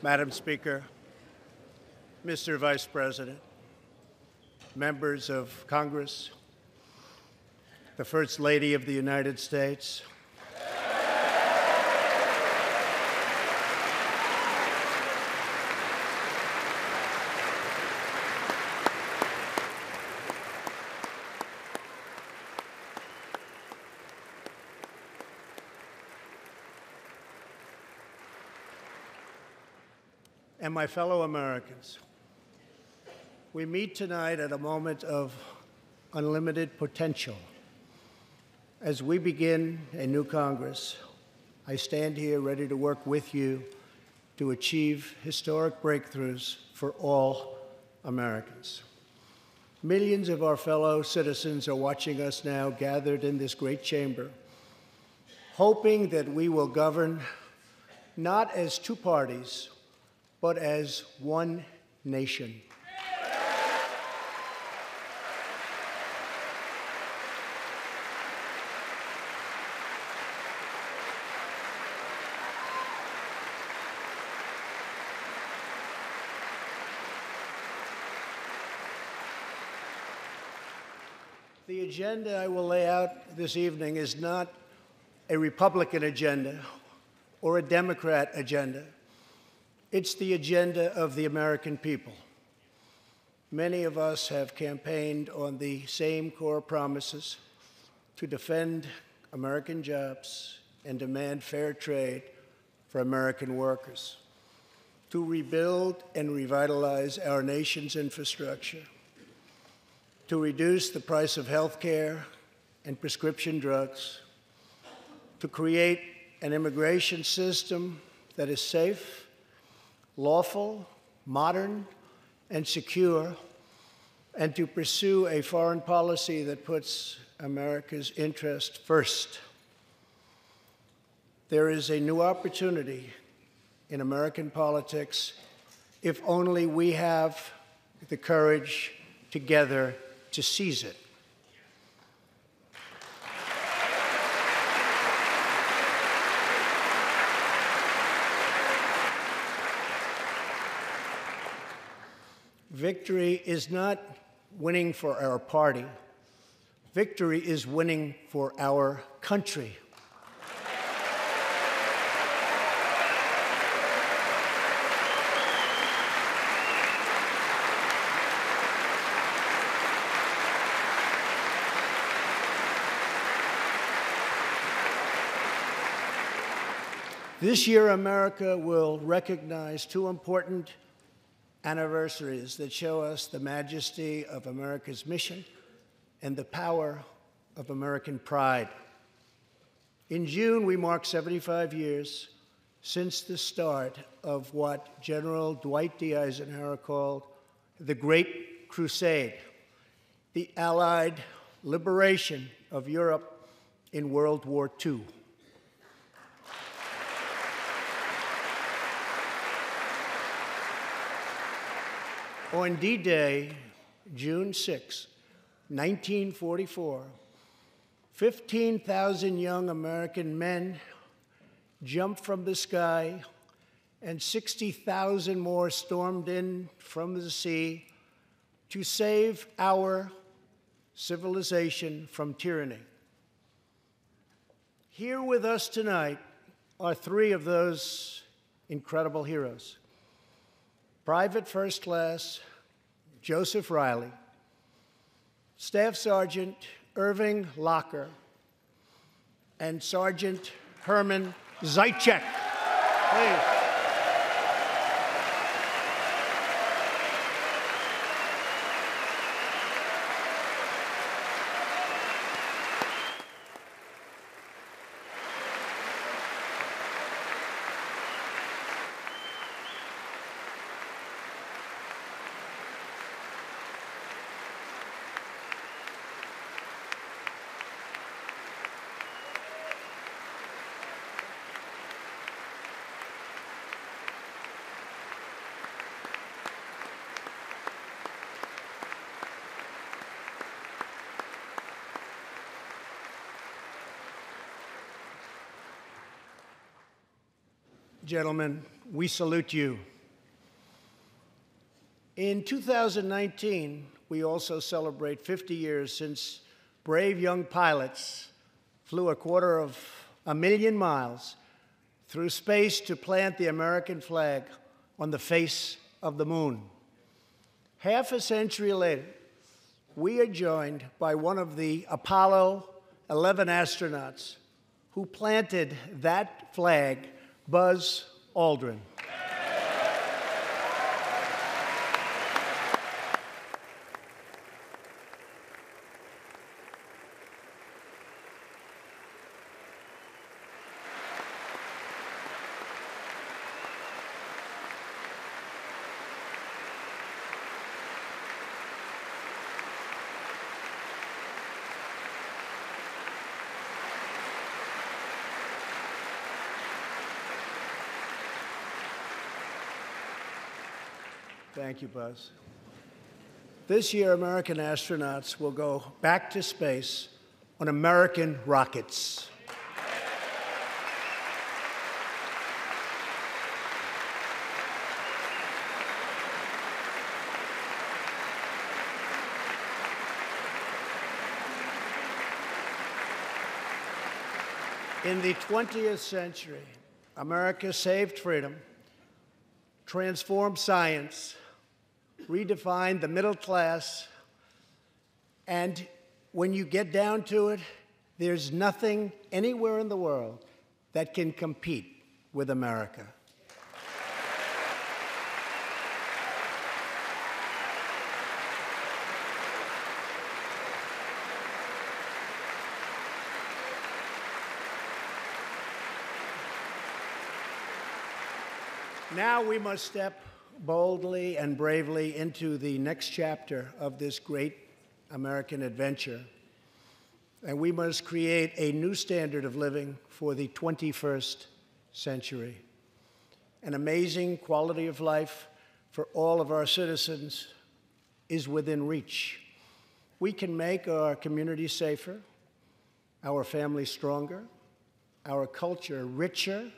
Madam Speaker, Mr. Vice President, members of Congress, the First Lady of the United States, and my fellow Americans. We meet tonight at a moment of unlimited potential. As we begin a new Congress, I stand here ready to work with you to achieve historic breakthroughs for all Americans. Millions of our fellow citizens are watching us now gathered in this great chamber, hoping that we will govern not as two parties, but as one nation. The agenda I will lay out this evening is not a Republican agenda or a Democrat agenda. It's the agenda of the American people. Many of us have campaigned on the same core promises to defend American jobs and demand fair trade for American workers, to rebuild and revitalize our nation's infrastructure, to reduce the price of health care and prescription drugs, to create an immigration system that is safe, lawful, modern, and secure, and to pursue a foreign policy that puts America's interest first. There is a new opportunity in American politics if only we have the courage together to seize it. Victory is not winning for our party. Victory is winning for our country. This year, America will recognize two important anniversaries that show us the majesty of America's mission and the power of American pride. In June, we mark 75 years since the start of what General Dwight D. Eisenhower called the Great Crusade, the Allied liberation of Europe in World War II. On D-Day, June 6, 1944, 15,000 young American men jumped from the sky, and 60,000 more stormed in from the sea to save our civilization from tyranny. Here with us tonight are three of those incredible heroes. Private First Class Joseph Riley, Staff Sergeant Irving Locker, and Sergeant Herman Zaitchik. Please. Gentlemen, we salute you. In 2019, we also celebrate 50 years since brave young pilots flew 250,000 miles through space to plant the American flag on the face of the moon. Half a century later, we are joined by one of the Apollo 11 astronauts who planted that flag, Buzz Aldrin. Thank you, Buzz. This year, American astronauts will go back to space on American rockets. In the 20th century, America saved freedom, transformed science, redefined the middle class, and when you get down to it, there's nothing anywhere in the world that can compete with America. Now we must step boldly and bravely into the next chapter of this great American adventure. And we must create a new standard of living for the 21st century. An amazing quality of life for all of our citizens is within reach. We can make our community safer, our families stronger, our culture richer,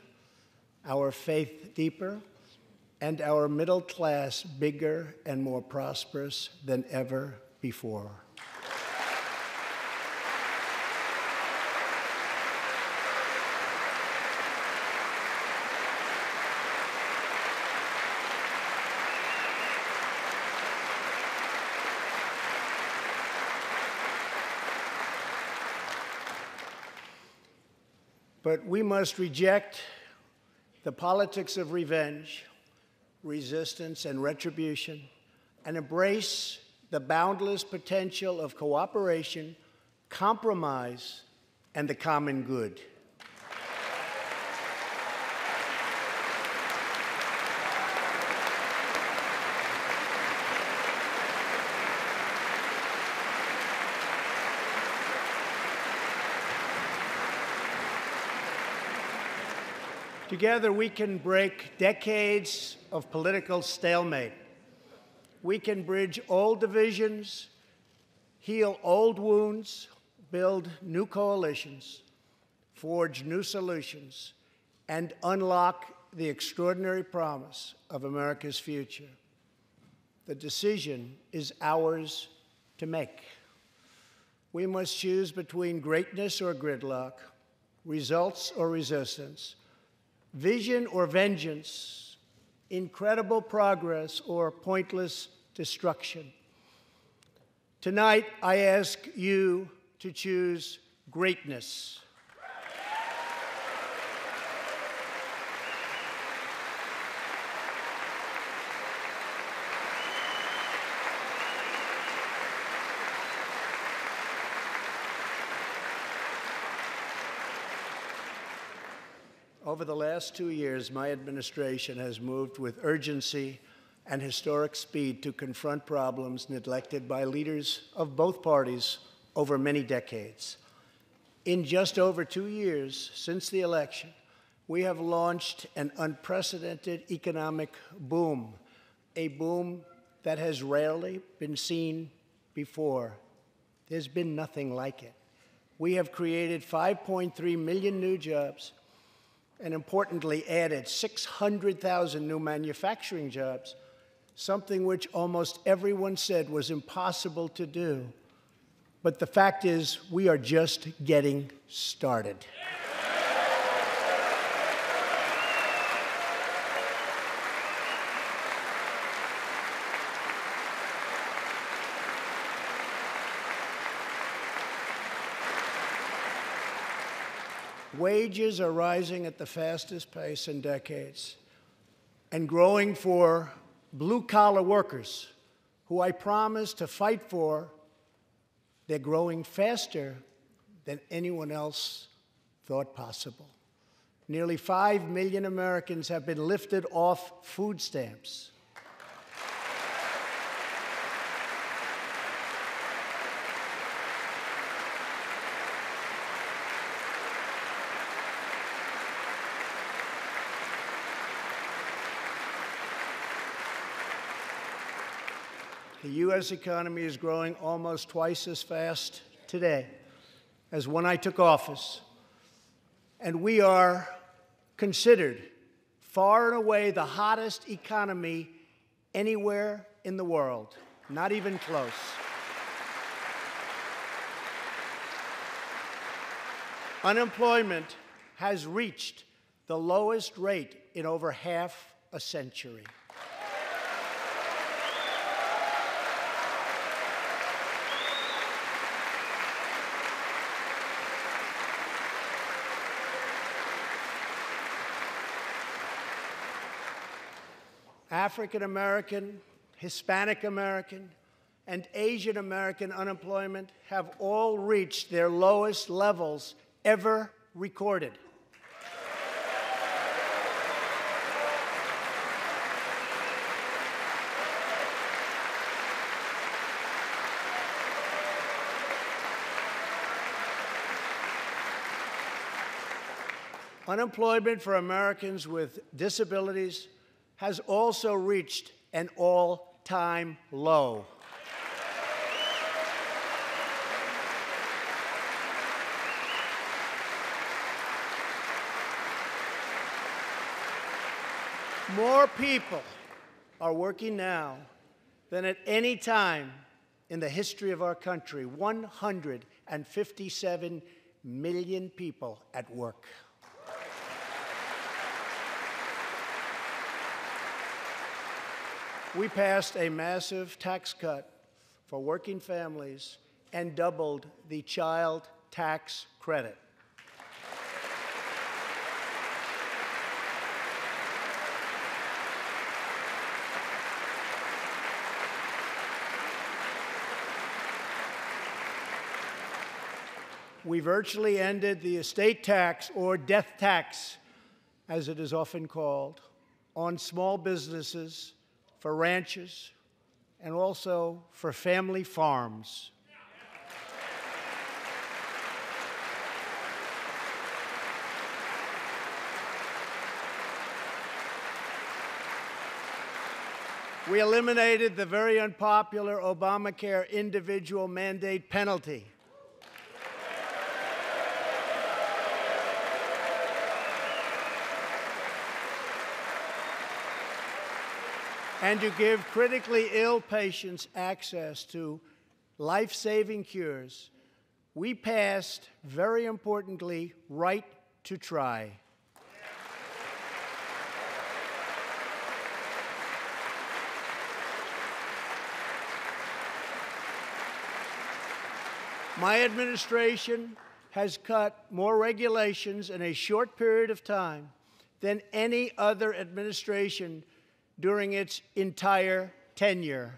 our faith deeper, and our middle class bigger and more prosperous than ever before. But we must reject the politics of revenge, resistance, and retribution, and embrace the boundless potential of cooperation, compromise, and the common good. Together, we can break decades of political stalemate. We can bridge old divisions, heal old wounds, build new coalitions, forge new solutions, and unlock the extraordinary promise of America's future. The decision is ours to make. We must choose between greatness or gridlock, results or resistance, vision or vengeance, incredible progress or pointless destruction. Tonight, I ask you to choose greatness. Over the last 2 years, my administration has moved with urgency and historic speed to confront problems neglected by leaders of both parties over many decades. In just over 2 years since the election, we have launched an unprecedented economic boom, a boom that has rarely been seen before. There's been nothing like it. We have created 5.3 million new jobs, and importantly added 600,000 new manufacturing jobs something which almost everyone said was impossible to do. But the fact is, we are just getting started. Wages are rising at the fastest pace in decades and growing for blue-collar workers who I promised to fight for. They're growing faster than anyone else thought possible. Nearly 5 million Americans have been lifted off food stamps. The U.S. economy is growing almost twice as fast today as when I took office. And we are considered far and away the hottest economy anywhere in the world, not even close. Unemployment has reached the lowest rate in over half a century. African American, Hispanic American, and Asian American unemployment have all reached their lowest levels ever recorded. Unemployment for Americans with disabilities has also reached an all-time low. More people are working now than at any time in the history of our country. 157 million people at work. We passed a massive tax cut for working families and doubled the child tax credit. We virtually ended the estate tax, or death tax, as it is often called, on small businesses, for ranches, and also for family farms. We eliminated the very unpopular Obamacare individual mandate penalty. And to give critically ill patients access to life-saving cures, we passed, very importantly, right to try. My administration has cut more regulations in a short period of time than any other administration during its entire tenure.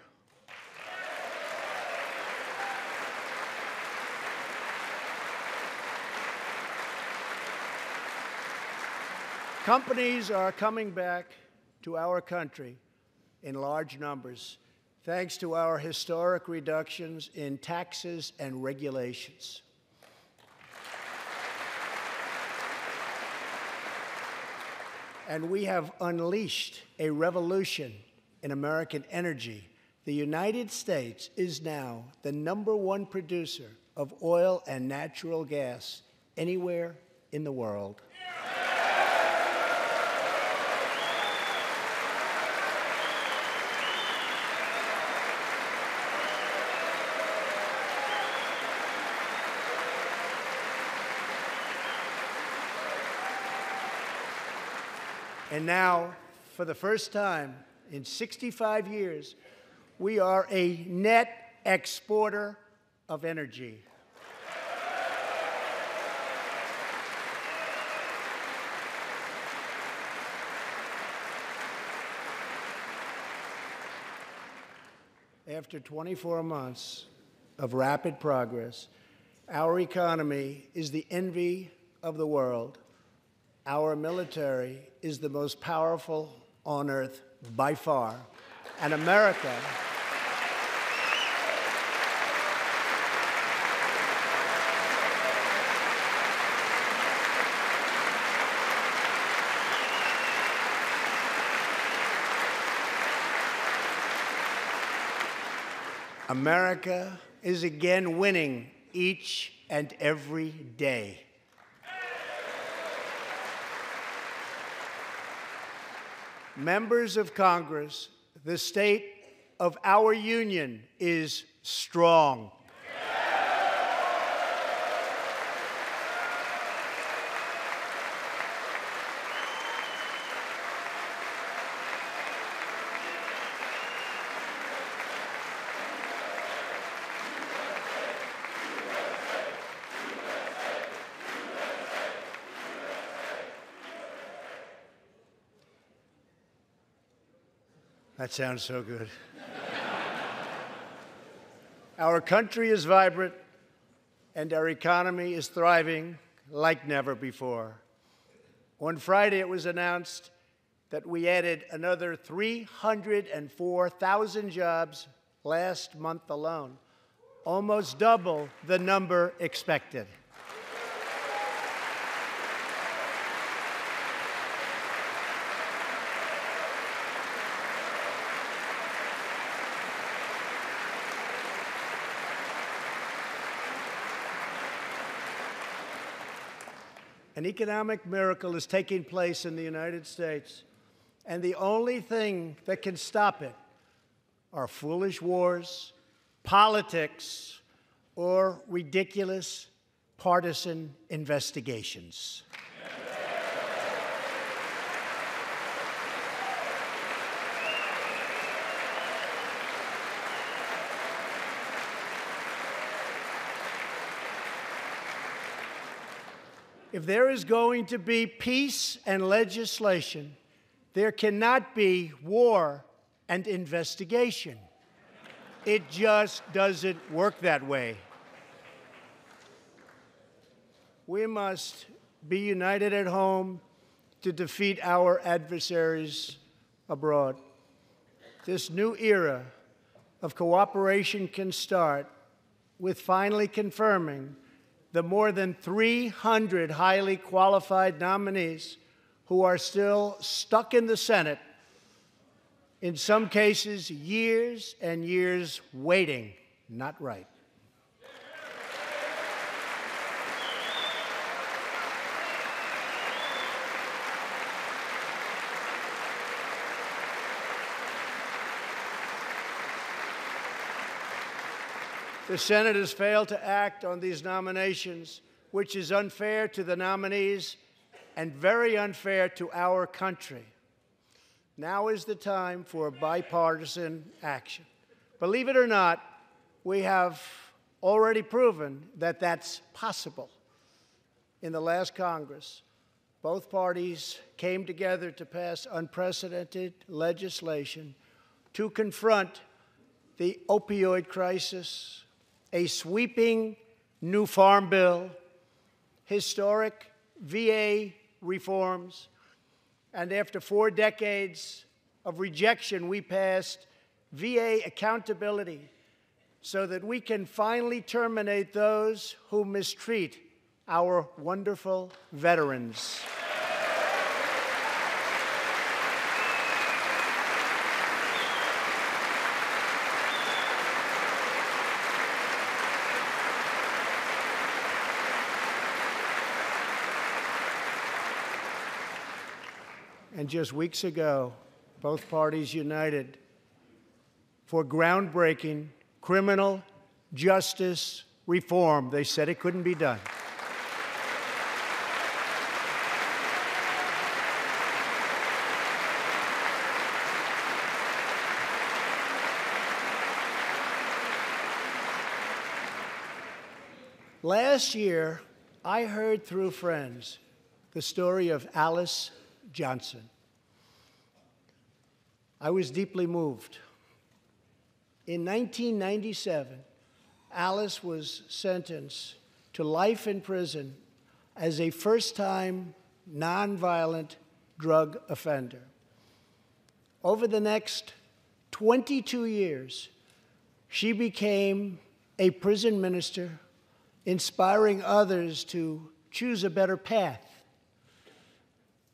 Companies are coming back to our country in large numbers, thanks to our historic reductions in taxes and regulations. And we have unleashed a revolution in American energy. The United States is now the #1 producer of oil and natural gas anywhere in the world. And now, for the first time in 65 years, we are a net exporter of energy. After 24 months of rapid progress, our economy is the envy of the world. Our military is the most powerful on earth by far. And America is again winning each and every day. Members of Congress, the state of our union is strong. That sounds so good. Our country is vibrant, and our economy is thriving like never before. On Friday, it was announced that we added another 304,000 jobs last month alone, almost double the number expected. An economic miracle is taking place in the United States, and the only thing that can stop it are foolish wars, politics, or ridiculous partisan investigations. If there is going to be peace and legislation, there cannot be war and investigation. It just doesn't work that way. We must be united at home to defeat our adversaries abroad. This new era of cooperation can start with finally confirming the more than 300 highly qualified nominees who are still stuck in the Senate, in some cases years and years waiting. Not right. The Senate has failed to act on these nominations, which is unfair to the nominees and very unfair to our country. Now is the time for bipartisan action. Believe it or not, we have already proven that that's possible. In the last Congress, both parties came together to pass unprecedented legislation to confront the opioid crisis, a sweeping new farm bill, historic VA reforms, and after 4 decades of rejection, we passed VA accountability so that we can finally terminate those who mistreat our wonderful veterans. And just weeks ago, both parties united for groundbreaking criminal justice reform. They said it couldn't be done. Last year, I heard through friends the story of Alice Johnson. I was deeply moved. In 1997, Alice was sentenced to life in prison as a first-time nonviolent drug offender. Over the next 22 years, she became a prison minister, inspiring others to choose a better path.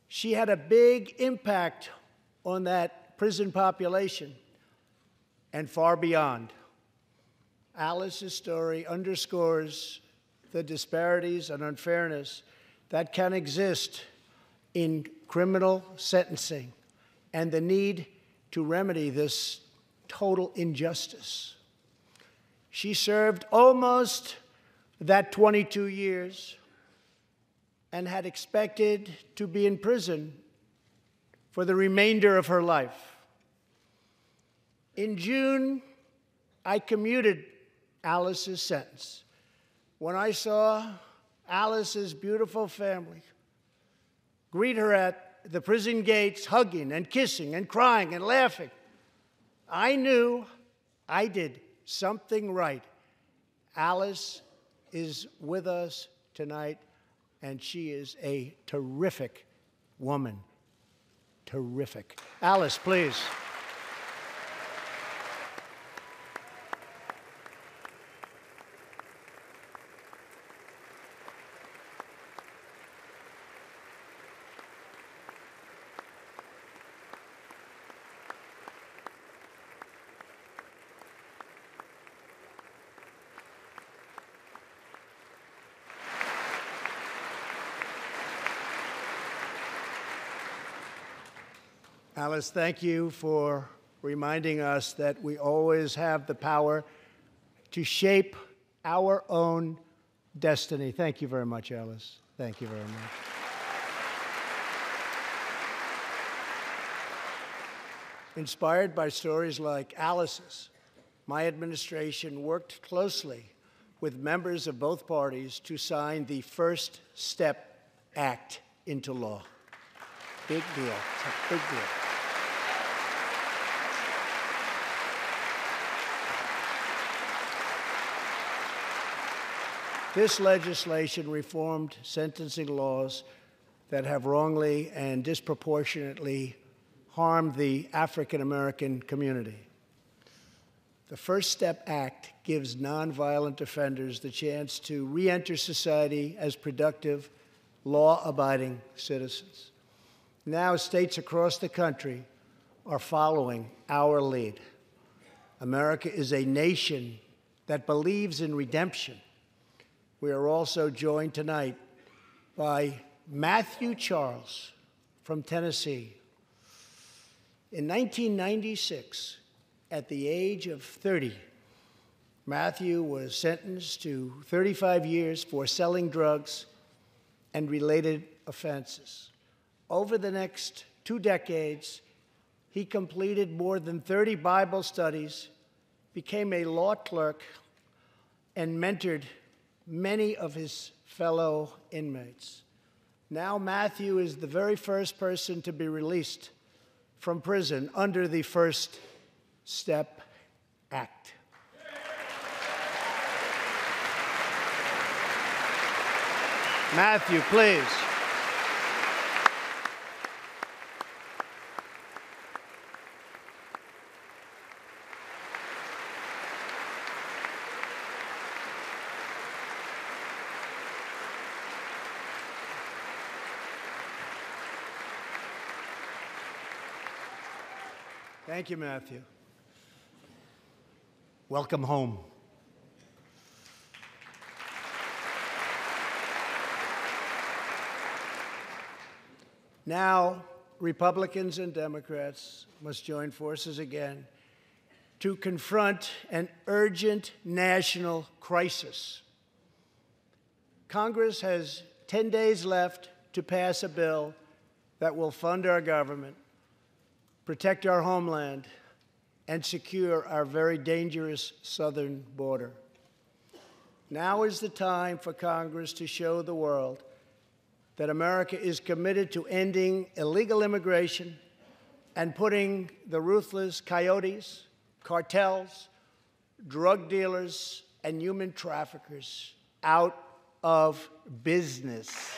She had a big impact on that prison population and far beyond. Alice's story underscores the disparities and unfairness that can exist in criminal sentencing and the need to remedy this total injustice. She served almost that 22 years and had expected to be in prison for the remainder of her life. In June, I commuted Alice's sentence. When I saw Alice's beautiful family greet her at the prison gates, hugging and kissing and crying and laughing, I knew I did something right. Alice is with us tonight, and she is a terrific woman. Terrific. Alice, please. Alice, thank you for reminding us that we always have the power to shape our own destiny. Thank you very much, Alice. Thank you very much. Inspired by stories like Alice's, my administration worked closely with members of both parties to sign the First Step Act into law. Big deal. It's a big deal. This legislation reformed sentencing laws that have wrongly and disproportionately harmed the African American community. The First Step Act gives nonviolent offenders the chance to re-enter society as productive, law-abiding citizens. Now, states across the country are following our lead. America is a nation that believes in redemption. We are also joined tonight by Matthew Charles from Tennessee. In 1996, at the age of 30, Matthew was sentenced to 35 years for selling drugs and related offenses. Over the next 2 decades, he completed more than 30 Bible studies, became a law clerk, and mentored many of his fellow inmates. Now Matthew is the very first person to be released from prison under the First Step Act. Matthew, please. Thank you, Matthew. Welcome home. Now, Republicans and Democrats must join forces again to confront an urgent national crisis. Congress has 10 days left to pass a bill that will fund our government, protect our homeland, and secure our very dangerous southern border. Now is the time for Congress to show the world that America is committed to ending illegal immigration and putting the ruthless coyotes, cartels, drug dealers, and human traffickers out of business.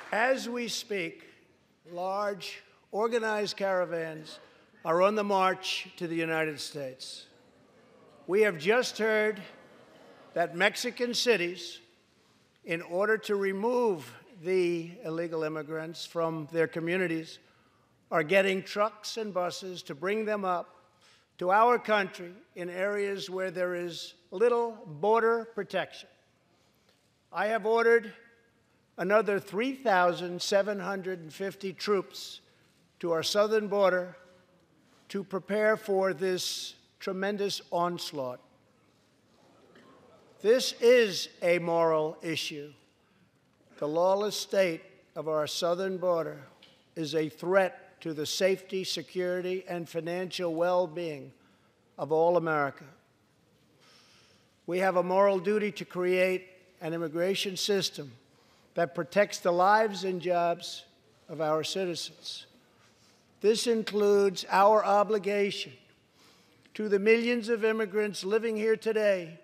As we speak, large, organized caravans are on the march to the United States. We have just heard that Mexican cities, in order to remove the illegal immigrants from their communities, are getting trucks and buses to bring them up to our country in areas where there is little border protection. I have ordered another 3,750 troops to our southern border to prepare for this tremendous onslaught. This is a moral issue. The lawless state of our southern border is a threat to the safety, security, and financial well-being of all America. We have a moral duty to create an immigration system that protects the lives and jobs of our citizens. This includes our obligation to the millions of immigrants living here today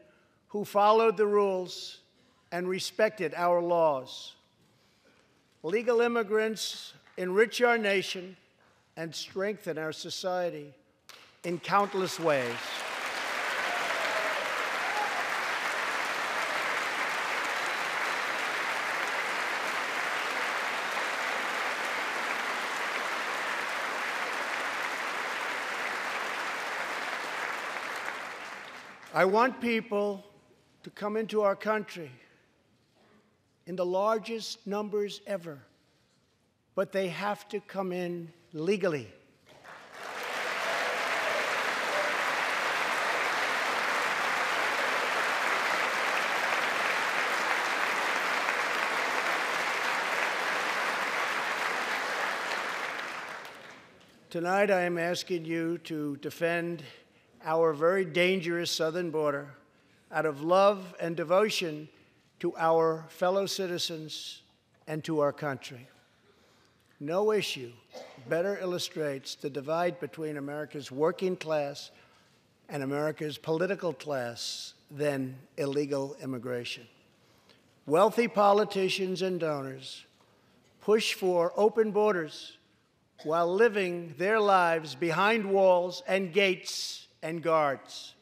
who followed the rules and respected our laws. Legal immigrants enrich our nation and strengthen our society in countless ways. I want people to come into our country in the largest numbers ever, but they have to come in legally. Tonight, I am asking you to defend our very dangerous southern border out of love and devotion to our fellow citizens and to our country. No issue better illustrates the divide between America's working class and America's political class than illegal immigration. Wealthy politicians and donors push for open borders while living their lives behind walls and gates and guards.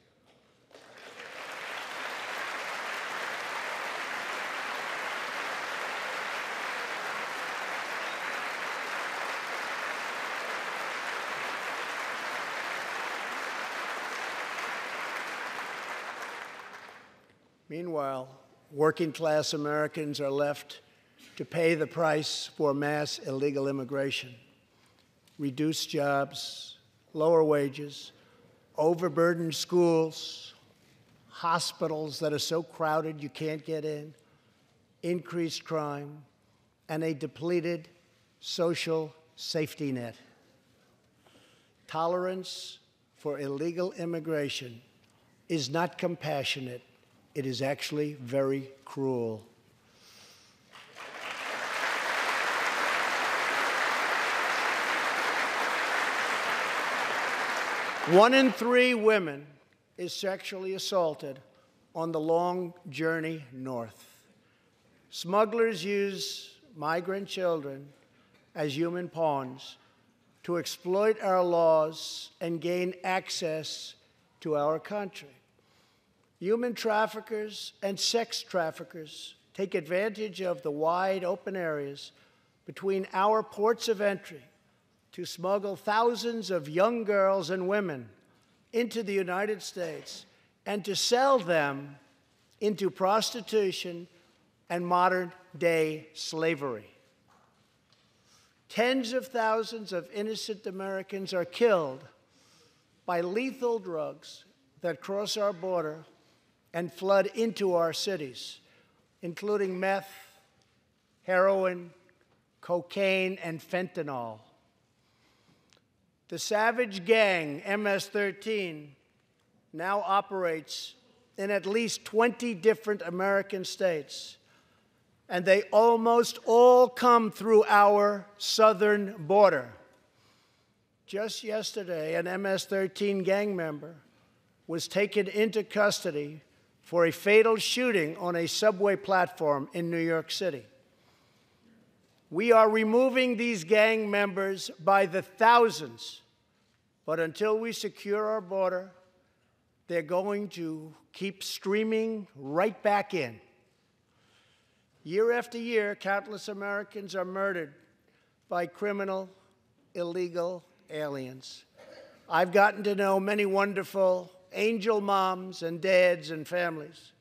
Meanwhile, working-class Americans are left to pay the price for mass illegal immigration. Reduced jobs, lower wages, overburdened schools, hospitals that are so crowded you can't get in, increased crime, and a depleted social safety net. Tolerance for illegal immigration is not compassionate. It is actually very cruel. One in 3 women is sexually assaulted on the long journey north. Smugglers use migrant children as human pawns to exploit our laws and gain access to our country. Human traffickers and sex traffickers take advantage of the wide open areas between our ports of entry to smuggle thousands of young girls and women into the United States and to sell them into prostitution and modern-day slavery. Tens of thousands of innocent Americans are killed by lethal drugs that cross our border and flood into our cities, including meth, heroin, cocaine, and fentanyl. The savage gang, MS-13, now operates in at least 20 different American states, and they almost all come through our southern border. Just yesterday, an MS-13 gang member was taken into custody for a fatal shooting on a subway platform in New York City. We are removing these gang members by the thousands, but until we secure our border, they're going to keep streaming right back in. Year after year, countless Americans are murdered by criminal, illegal aliens. I've gotten to know many wonderful angel moms and dads and families.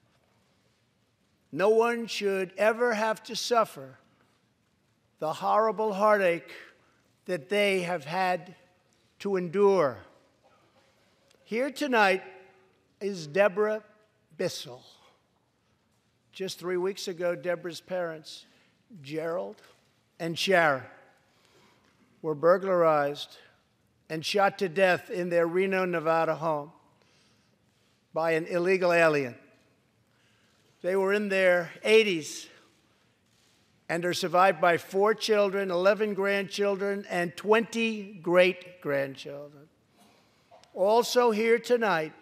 No one should ever have to suffer the horrible heartache that they have had to endure. Here tonight is Deborah Bissell. Just 3 weeks ago, Deborah's parents, Gerald and Sharon, were burglarized and shot to death in their Reno, Nevada home by an illegal alien. They were in their 80s and are survived by 4 children, 11 grandchildren, and 20 great-grandchildren. Also here tonight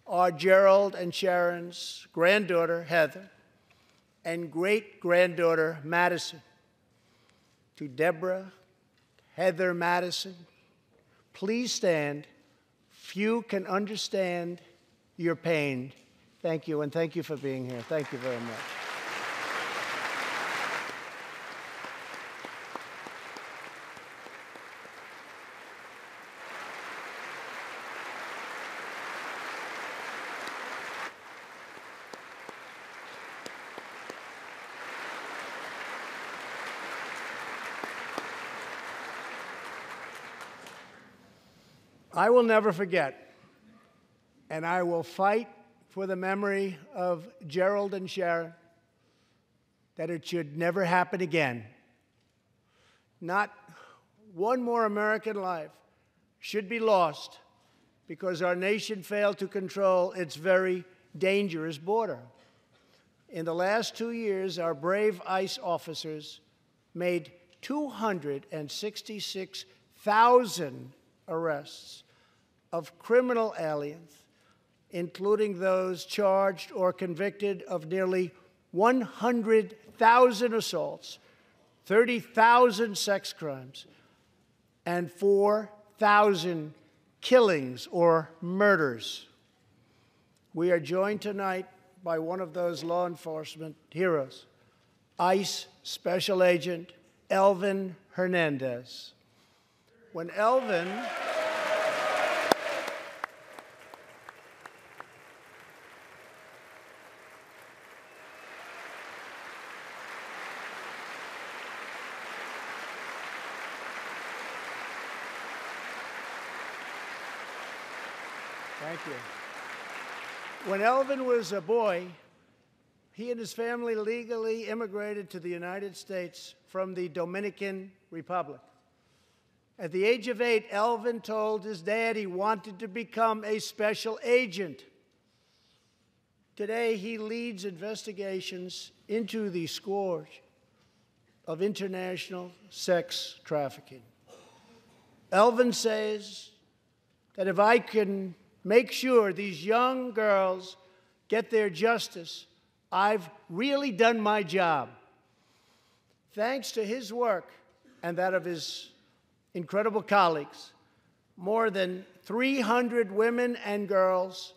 are Gerald and Sharon's granddaughter, Heather, and great-granddaughter, Madison. To Deborah, Heather, Madison, please stand. Few can understand your pain. Thank you, and thank you for being here. Thank you very much. I will never forget, and I will fight for the memory of Gerald and Sharon, that it should never happen again. Not one more American life should be lost because our nation failed to control its very dangerous border. In the last 2 years, our brave ICE officers made 266,000 arrests of criminal aliens, including those charged or convicted of nearly 100,000 assaults, 30,000 sex crimes, and 4,000 killings or murders. We are joined tonight by one of those law enforcement heroes, ICE Special Agent Elvin Hernandez. When Elvin Thank you. When Elvin was a boy, he and his family legally immigrated to the United States from the Dominican Republic. At the age of 8, Elvin told his dad he wanted to become a special agent. Today, he leads investigations into the scourge of international sex trafficking. Elvin says that if I can make sure these young girls get their justice, I've really done my job. Thanks to his work and that of his incredible colleagues, more than 300 women and girls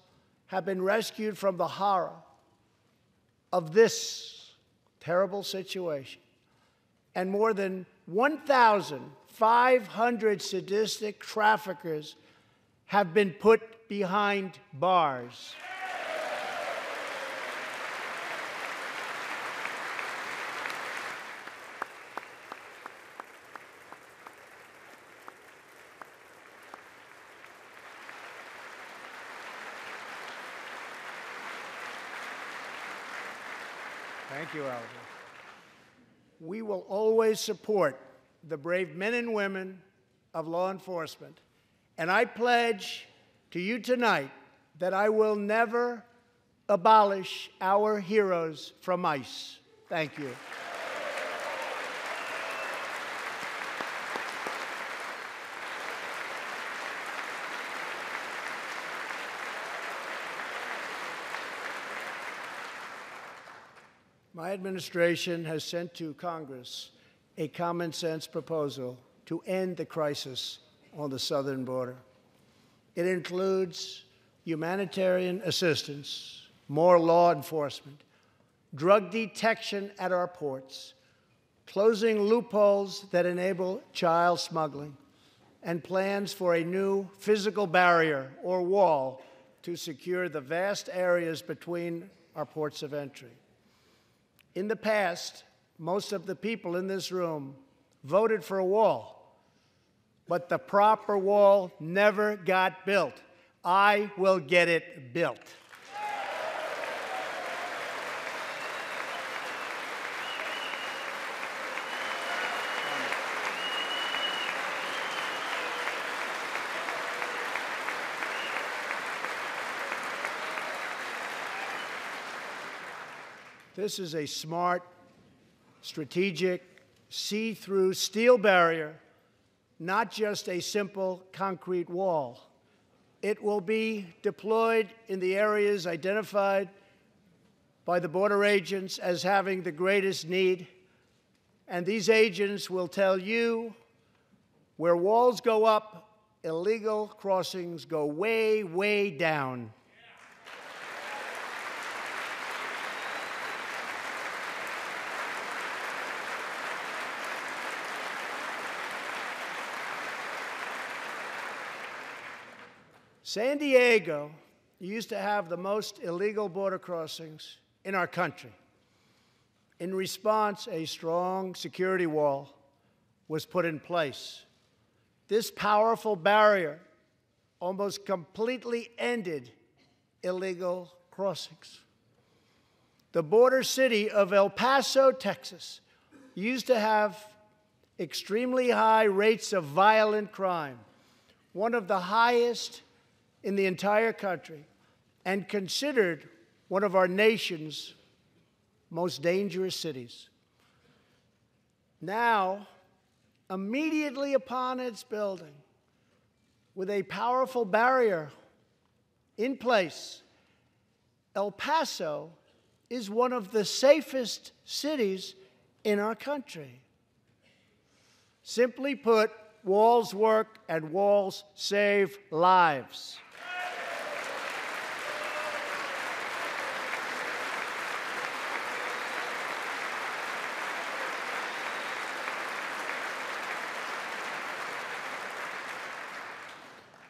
have been rescued from the horror of this terrible situation. And more than 1,500 sadistic traffickers have been put behind bars. Thank you, Alvin. We will always support the brave men and women of law enforcement, and I pledge to you tonight that I will never abolish our heroes from ICE. Thank you. My administration has sent to Congress a common-sense proposal to end the crisis on the southern border. It includes humanitarian assistance, more law enforcement, drug detection at our ports, closing loopholes that enable child smuggling, and plans for a new physical barrier or wall to secure the vast areas between our ports of entry. In the past, most of the people in this room voted for a wall, but the proper wall never got built. I will get it built. This is a smart, strategic, see-through steel barrier, not just a simple concrete wall. It will be deployed in the areas identified by the border agents as having the greatest need, and these agents will tell you where walls go up, illegal crossings go way, way down. San Diego used to have the most illegal border crossings in our country. In response, a strong security wall was put in place. This powerful barrier almost completely ended illegal crossings. The border city of El Paso, Texas, used to have extremely high rates of violent crime, one of the highest in the entire country, and considered one of our nation's most dangerous cities. Now, immediately upon its building, with a powerful barrier in place, El Paso is one of the safest cities in our country. Simply put, walls work and walls save lives.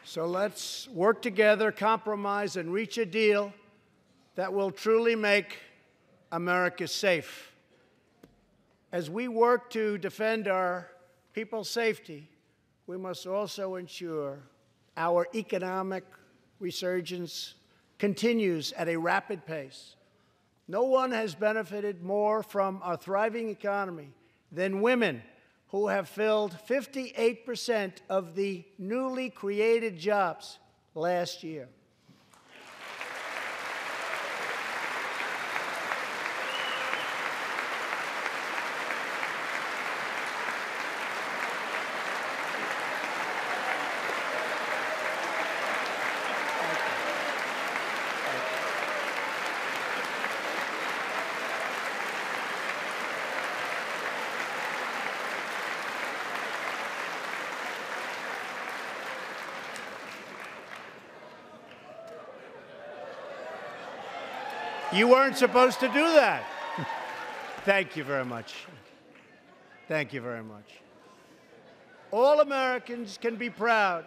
So let's work together, compromise, and reach a deal that will truly make America safe. As we work to defend our people's safety, we must also ensure our economic resurgence continues at a rapid pace. No one has benefited more from our thriving economy than women, who have filled 58% of the newly created jobs last year. You weren't supposed to do that. Thank you very much. Thank you very much. All Americans can be proud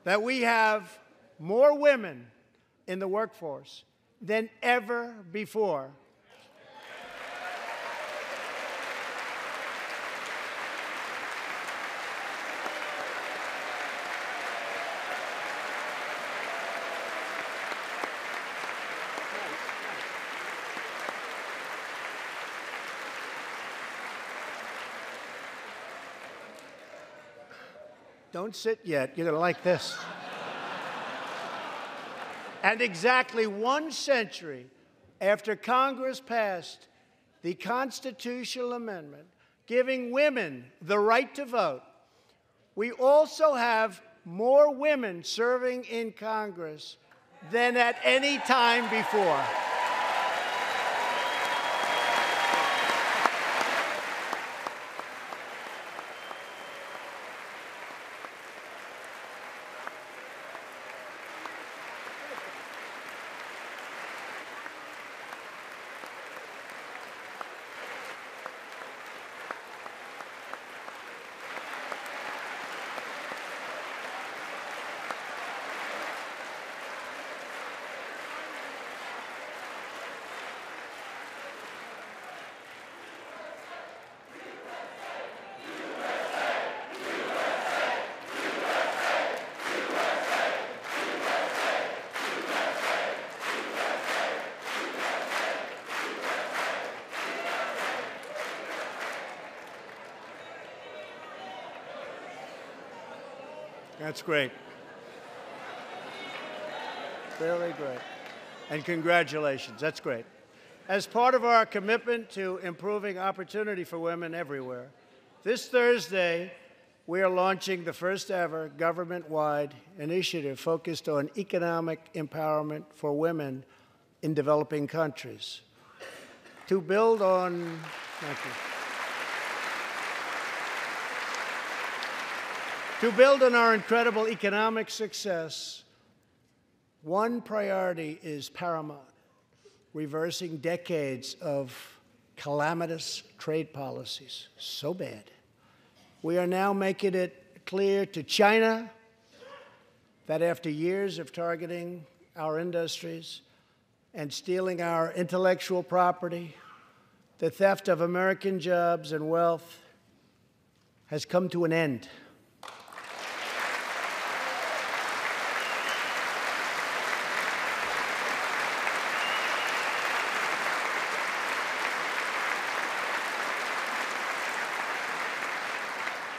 that we have more women in the workforce than ever before. Don't sit yet. You're going to like this. And exactly 1 century after Congress passed the constitutional amendment giving women the right to vote, we also have more women serving in Congress than at any time before. That's great. Really great. And congratulations. That's great. As part of our commitment to improving opportunity for women everywhere, this Thursday, we are launching the first ever government-wide initiative focused on economic empowerment for women in developing countries. To build on, thank you. To build on our incredible economic success, one priority is paramount: reversing decades of calamitous trade policies. So bad. We are now making it clear to China that after years of targeting our industries and stealing our intellectual property, the theft of American jobs and wealth has come to an end.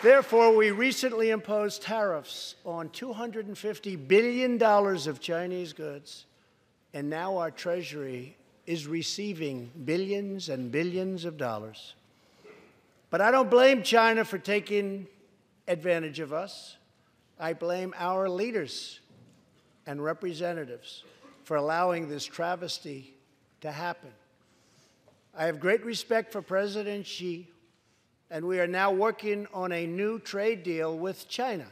Therefore, we recently imposed tariffs on $250 billion of Chinese goods, and now our Treasury is receiving billions and billions of dollars. But I don't blame China for taking advantage of us. I blame our leaders and representatives for allowing this travesty to happen. I have great respect for President Xi, and we are now working on a new trade deal with China.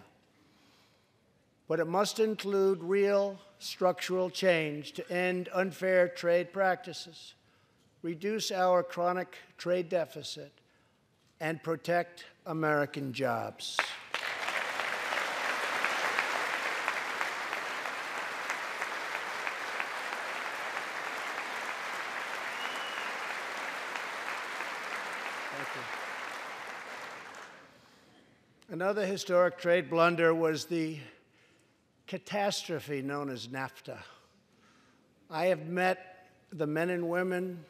But it must include real structural change to end unfair trade practices, reduce our chronic trade deficit, and protect American jobs. Thank you. Another historic trade blunder was the catastrophe known as NAFTA. I have met the men and women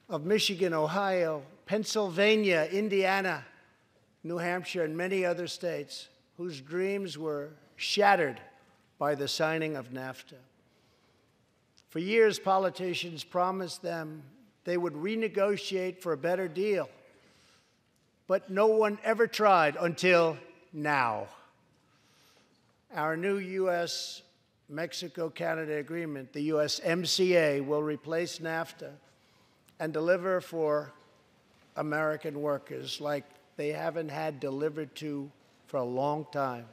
of Michigan, Ohio, Pennsylvania, Indiana, New Hampshire, and many other states whose dreams were shattered by the signing of NAFTA. For years, politicians promised them they would renegotiate for a better deal, but no one ever tried until now. Our new U.S.-Mexico-Canada agreement, the USMCA, will replace NAFTA and deliver for American workers like they haven't had delivered to for a long time.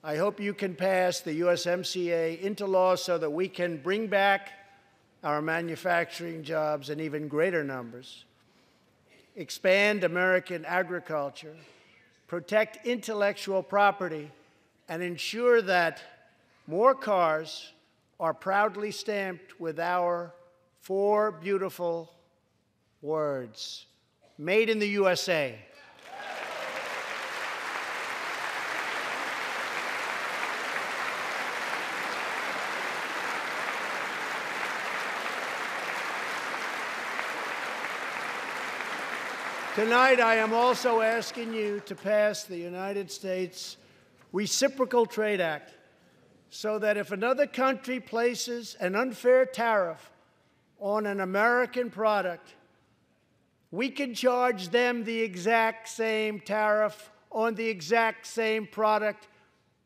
I hope you can pass the USMCA into law so that we can bring back our manufacturing jobs in even greater numbers, expand American agriculture, protect intellectual property, and ensure that more cars are proudly stamped with our 4 beautiful words: Made in the USA. Tonight, I am also asking you to pass the United States Reciprocal Trade Act so that if another country places an unfair tariff on an American product, we can charge them the exact same tariff on the exact same product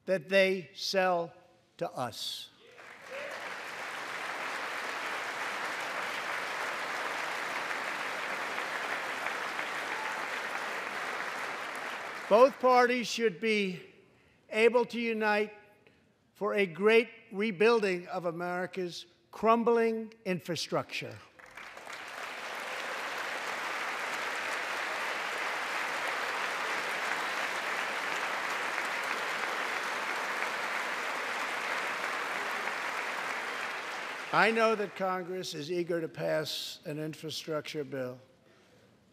that they sell to us. Both parties should be able to unite for a great rebuilding of America's crumbling infrastructure. I know that Congress is eager to pass an infrastructure bill,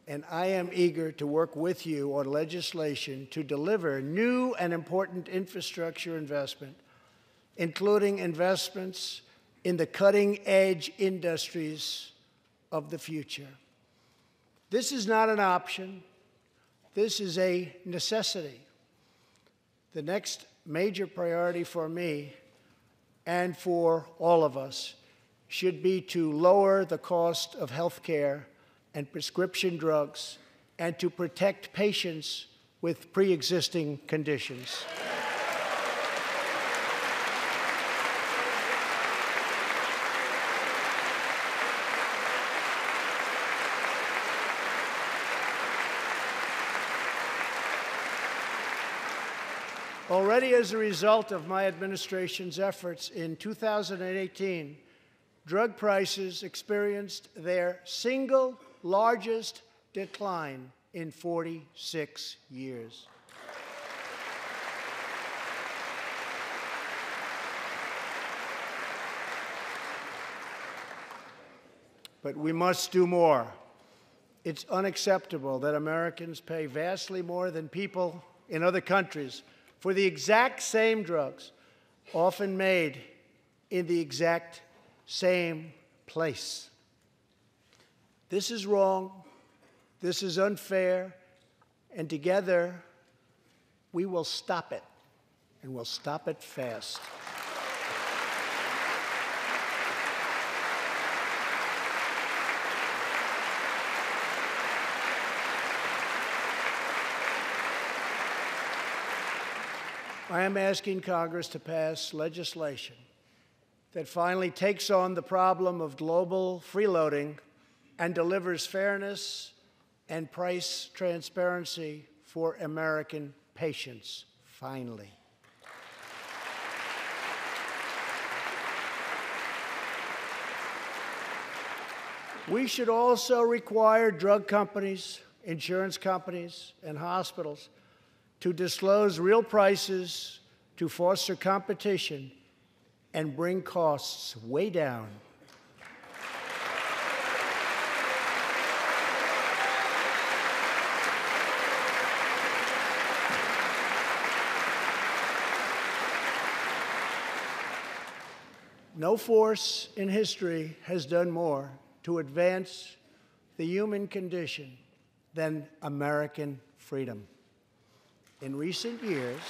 and I am eager to work with you on legislation to deliver new and important infrastructure investment, including investments in the cutting-edge industries of the future. This is not an option. This is a necessity. The next major priority for me and for all of us should be to lower the cost of health care and prescription drugs, and to protect patients with pre-existing conditions. Already as a result of my administration's efforts in 2018, drug prices experienced their single largest decline in 46 years. But we must do more. It's unacceptable that Americans pay vastly more than people in other countries for the exact same drugs, often made in the exact same place. This is wrong, this is unfair, and together we will stop it, and we'll stop it fast. I am asking Congress to pass legislation that finally takes on the problem of global freeloading and delivers fairness and price transparency for American patients, finally. We should also require drug companies, insurance companies, and hospitals to disclose real prices to foster competition and bring costs way down. No force in history has done more to advance the human condition than American freedom. In recent years,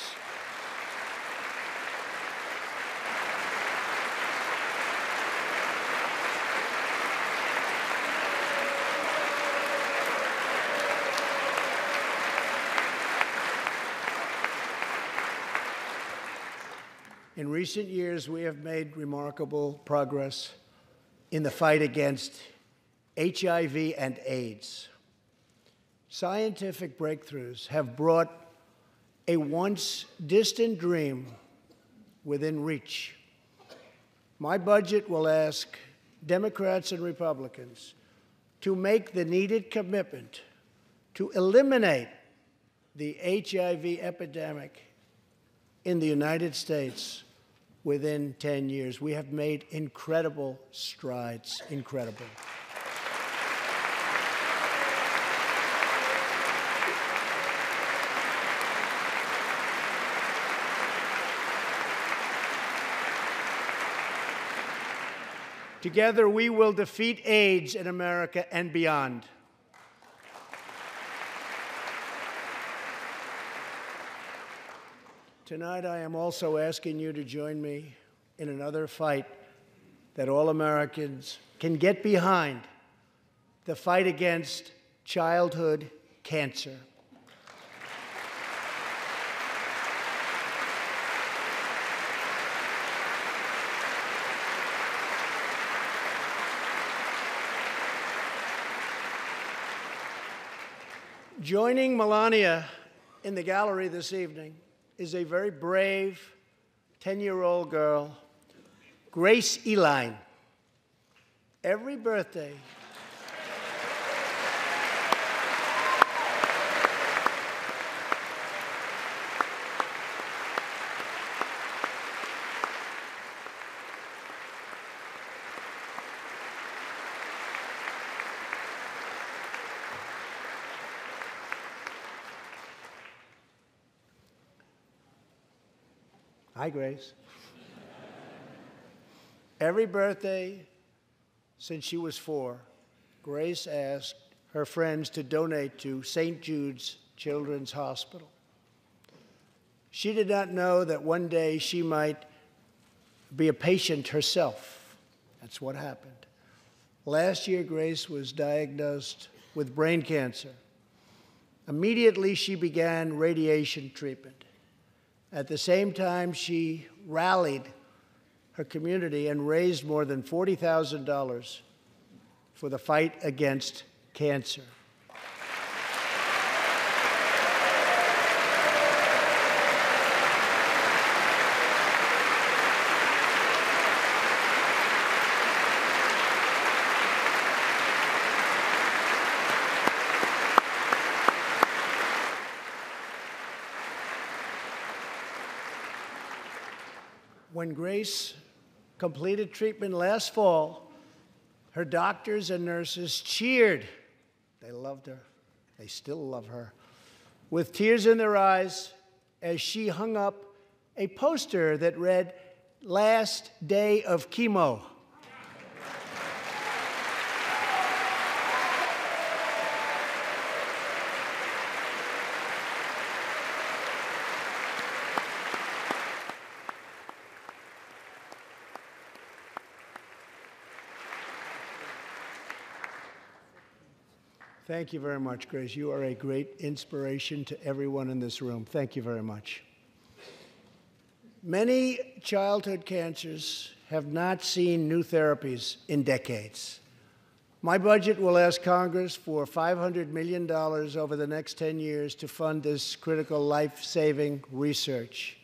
we have made remarkable progress in the fight against HIV and AIDS. Scientific breakthroughs have brought a once distant dream within reach. My budget will ask Democrats and Republicans to make the needed commitment to eliminate the HIV epidemic in the United States within 10 years. We have made incredible strides, incredible. Together, we will defeat AIDS in America and beyond. Tonight, I am also asking you to join me in another fight that all Americans can get behind, the fight against childhood cancer. Joining Melania in the gallery this evening is a very brave 10-year-old girl, Grace Eline. Every birthday, hi, Grace. Every birthday since she was 4, Grace asked her friends to donate to St. Jude's Children's Hospital. She did not know that one day she might be a patient herself. That's what happened. Last year, Grace was diagnosed with brain cancer. Immediately, she began radiation treatment. At the same time, she rallied her community and raised more than $40,000 for the fight against cancer. When Grace completed treatment last fall, her doctors and nurses cheered. They loved her. They still love her. With tears in their eyes as she hung up a poster that read, "Last day of chemo." Thank you very much, Grace. You are a great inspiration to everyone in this room. Thank you very much. Many childhood cancers have not seen new therapies in decades. My budget will ask Congress for $500 million over the next 10 years to fund this critical life-saving research.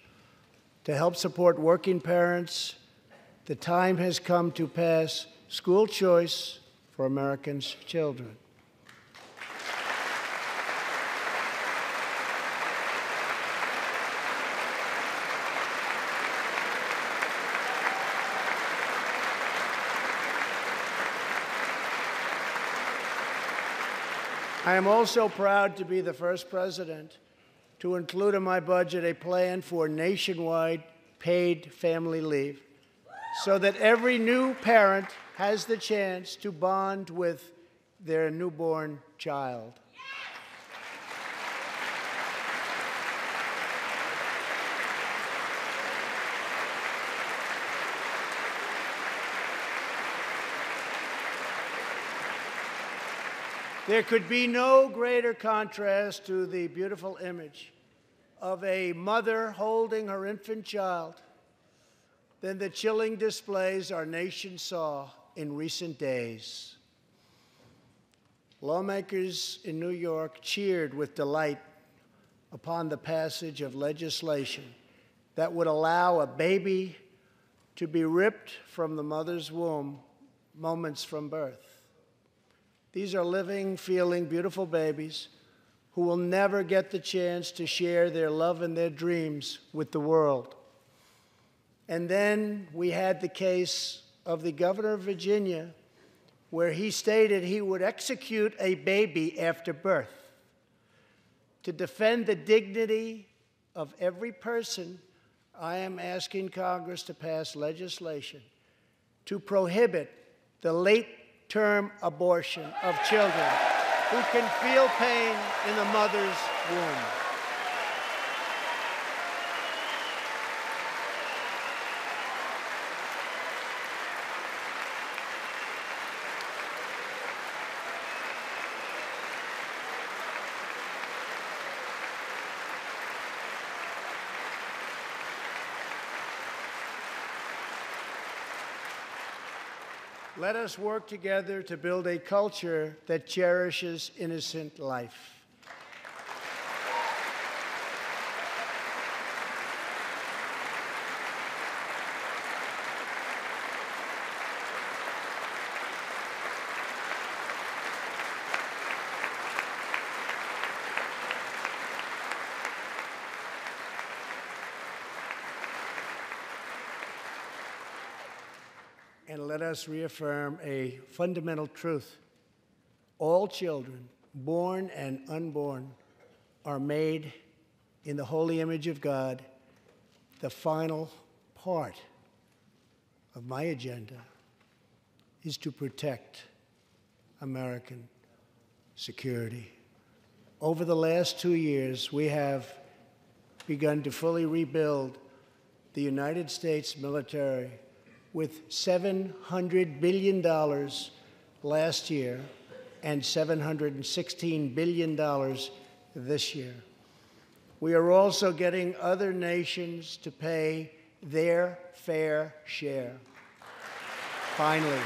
To help support working parents, the time has come to pass school choice for Americans' children. I am also proud to be the first president to include in my budget a plan for nationwide paid family leave so that every new parent has the chance to bond with their newborn child. There could be no greater contrast to the beautiful image of a mother holding her infant child than the chilling displays our nation saw in recent days. Lawmakers in New York cheered with delight upon the passage of legislation that would allow a baby to be ripped from the mother's womb moments from birth. These are living, feeling, beautiful babies who will never get the chance to share their love and their dreams with the world. And then we had the case of the governor of Virginia, where he stated he would execute a baby after birth. To defend the dignity of every person, I am asking Congress to pass legislation to prohibit the late-term abortion of children who can feel pain in the mother's womb. Let us work together to build a culture that cherishes innocent life. And let us reaffirm a fundamental truth. All children, born and unborn, are made in the holy image of God. The final part of my agenda is to protect American security. Over the last 2 years, we have begun to fully rebuild the United States military with $700 billion last year and $716 billion this year. We are also getting other nations to pay their fair share. Finally.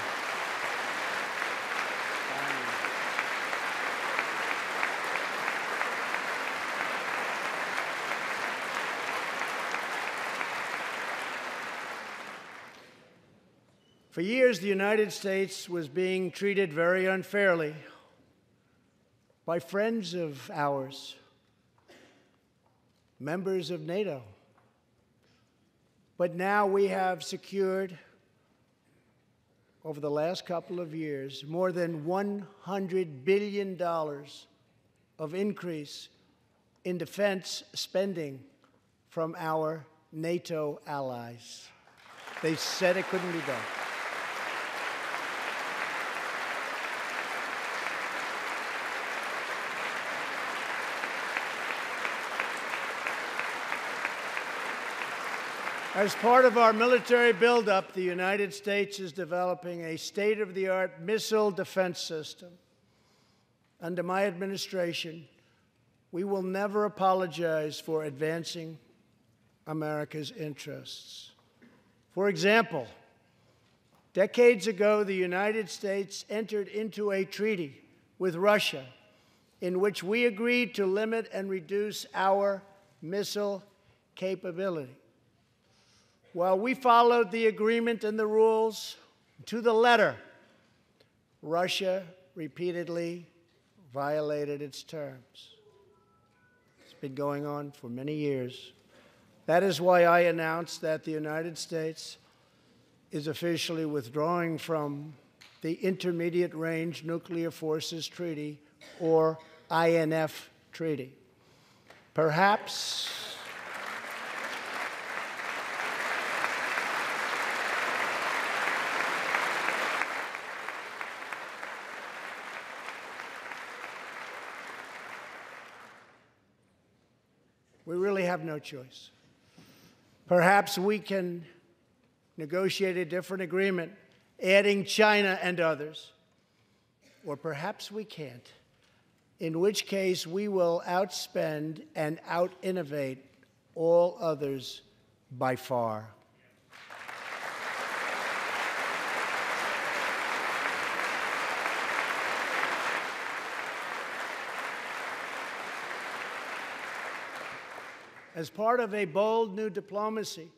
For years, the United States was being treated very unfairly by friends of ours, members of NATO. But now we have secured, over the last couple of years, more than $100 billion of increase in defense spending from our NATO allies. They said it couldn't be done. As part of our military buildup, the United States is developing a state-of-the-art missile defense system. Under my administration, we will never apologize for advancing America's interests. For example, decades ago, the United States entered into a treaty with Russia in which we agreed to limit and reduce our missile capability. While we followed the agreement and the rules to the letter, Russia repeatedly violated its terms. It's been going on for many years. That is why I announced that the United States is officially withdrawing from the Intermediate Range Nuclear Forces Treaty, or INF Treaty. Perhaps we really have no choice. Perhaps we can negotiate a different agreement, adding China and others. Or perhaps we can't, in which case we will outspend and out-innovate all others by far. As part of a bold new diplomacy,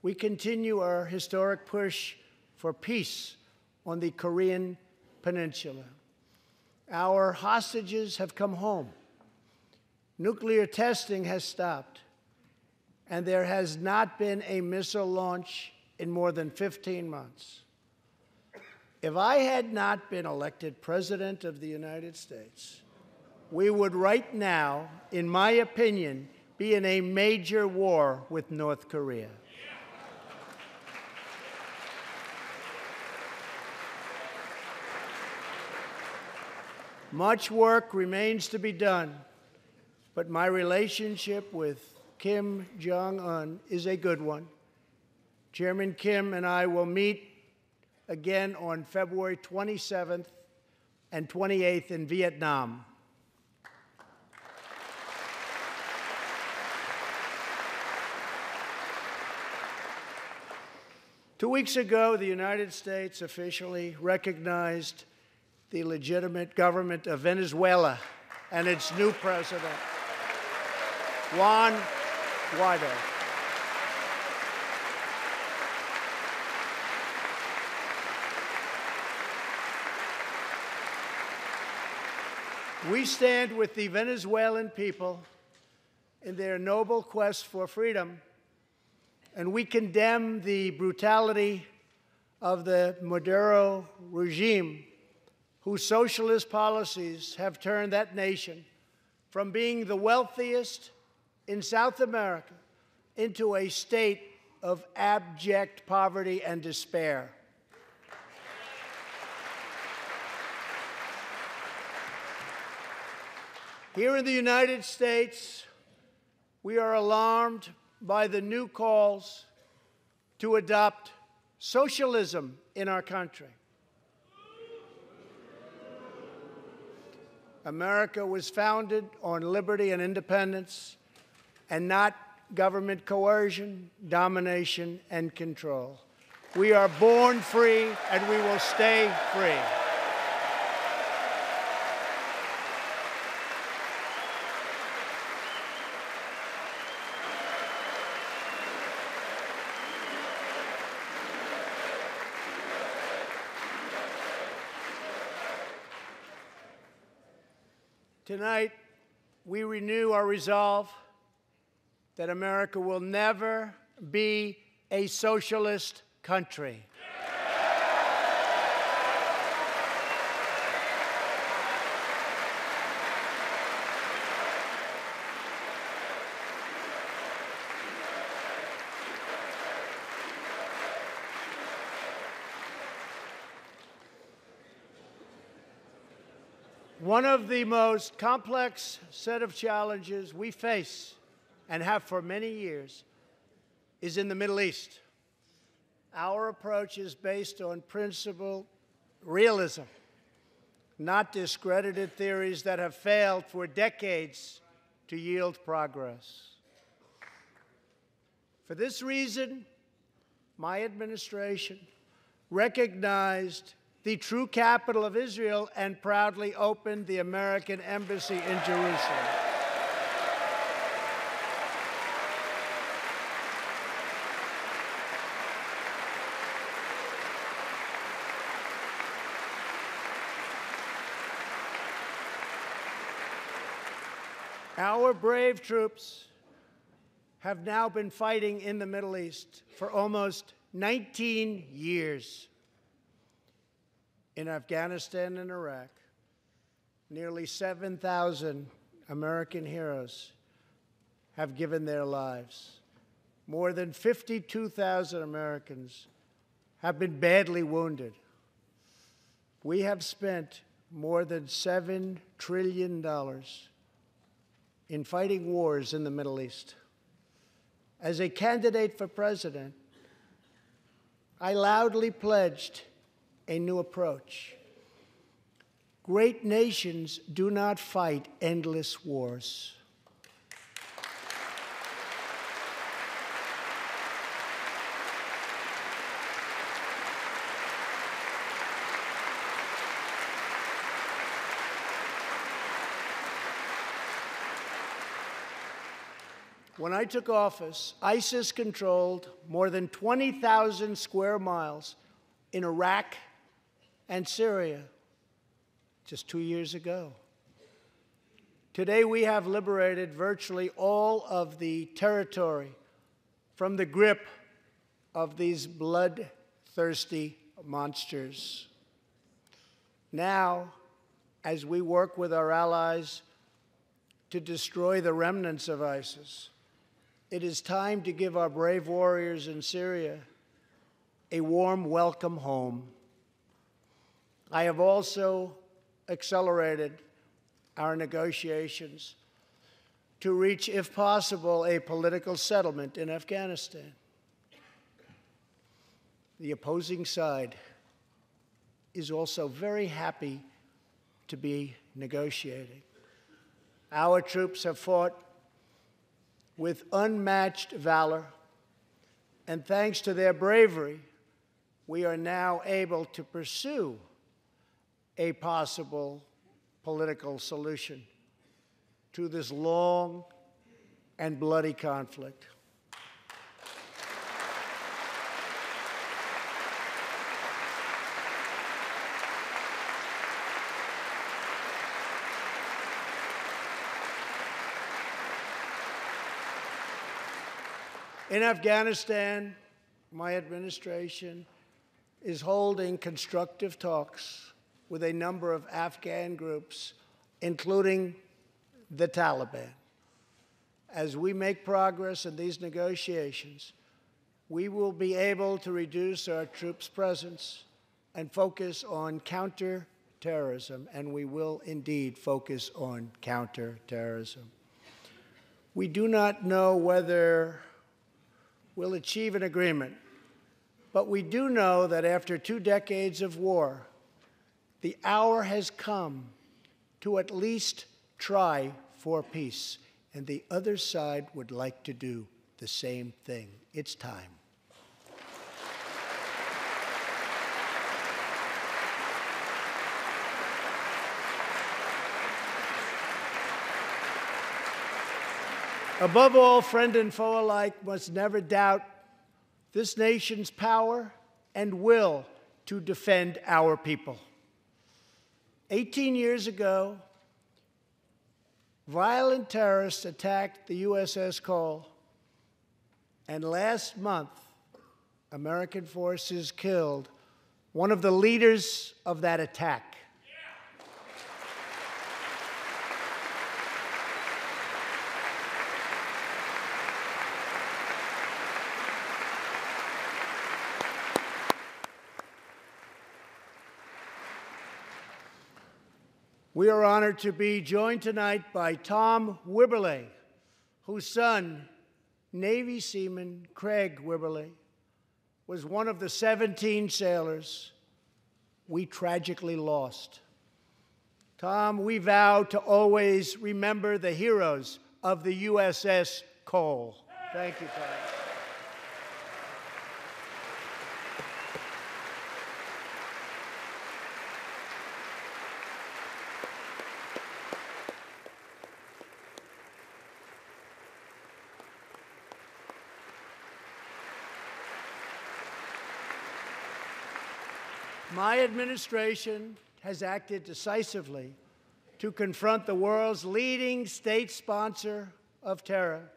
we continue our historic push for peace on the Korean Peninsula. Our hostages have come home. Nuclear testing has stopped, and there has not been a missile launch in more than 15 months. If I had not been elected President of the United States, we would right now, in my opinion, be in a major war with North Korea. Much work remains to be done, but my relationship with Kim Jong-un is a good one. Chairman Kim and I will meet again on February 27th and 28th in Vietnam. 2 weeks ago, the United States officially recognized the legitimate government of Venezuela and its new president, Juan Guaido. We stand with the Venezuelan people in their noble quest for freedom, and we condemn the brutality of the Maduro regime, whose socialist policies have turned that nation from being the wealthiest in South America into a state of abject poverty and despair. Here in the United States, we are alarmed by the new calls to adopt socialism in our country. America was founded on liberty and independence, and not government coercion, domination, and control. We are born free, and we will stay free. Tonight, we renew our resolve that America will never be a socialist country. One of the most complex set of challenges we face, and have for many years, is in the Middle East. Our approach is based on principled realism, not discredited theories that have failed for decades to yield progress. For this reason, my administration recognized the true capital of Israel and proudly opened the American embassy in Jerusalem. Our brave troops have now been fighting in the Middle East for almost 19 years. In Afghanistan and Iraq, nearly 7,000 American heroes have given their lives. More than 52,000 Americans have been badly wounded. We have spent more than $7 trillion in fighting wars in the Middle East. As a candidate for president, I loudly pledged a new approach. Great nations do not fight endless wars. When I took office, ISIS controlled more than 20,000 square miles in Iraq and Syria just 2 years ago. Today, we have liberated virtually all of the territory from the grip of these bloodthirsty monsters. Now, as we work with our allies to destroy the remnants of ISIS, it is time to give our brave warriors in Syria a warm welcome home. I have also accelerated our negotiations to reach, if possible, a political settlement in Afghanistan. The opposing side is also very happy to be negotiating. Our troops have fought with unmatched valor, and thanks to their bravery, we are now able to pursue a possible political solution to this long and bloody conflict. In Afghanistan, my administration is holding constructive talks with a number of Afghan groups, including the Taliban. As we make progress in these negotiations, we will be able to reduce our troops' presence and focus on counterterrorism, and we will indeed focus on counterterrorism. We do not know whether we'll achieve an agreement, but we do know that after 2 decades of war, the hour has come to at least try for peace, and the other side would like to do the same thing. It's time. Above all, friend and foe alike must never doubt this nation's power and will to defend our people. 18 years ago, violent terrorists attacked the USS Cole, and last month, American forces killed one of the leaders of that attack. We are honored to be joined tonight by Tom Wibberley, whose son, Navy seaman Craig Wibberley, was one of the 17 sailors we tragically lost. Tom, we vow to always remember the heroes of the USS Cole. Thank you, Tom. My administration has acted decisively to confront the world's leading state sponsor of terror,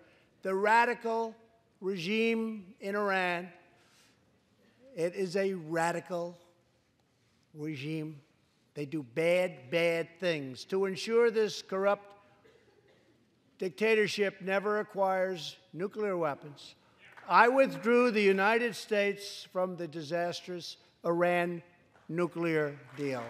the radical regime in Iran. It is a radical regime. They do bad, bad things. To ensure this corrupt dictatorship never acquires nuclear weapons, I withdrew the United States from the disastrous Iran nuclear deal.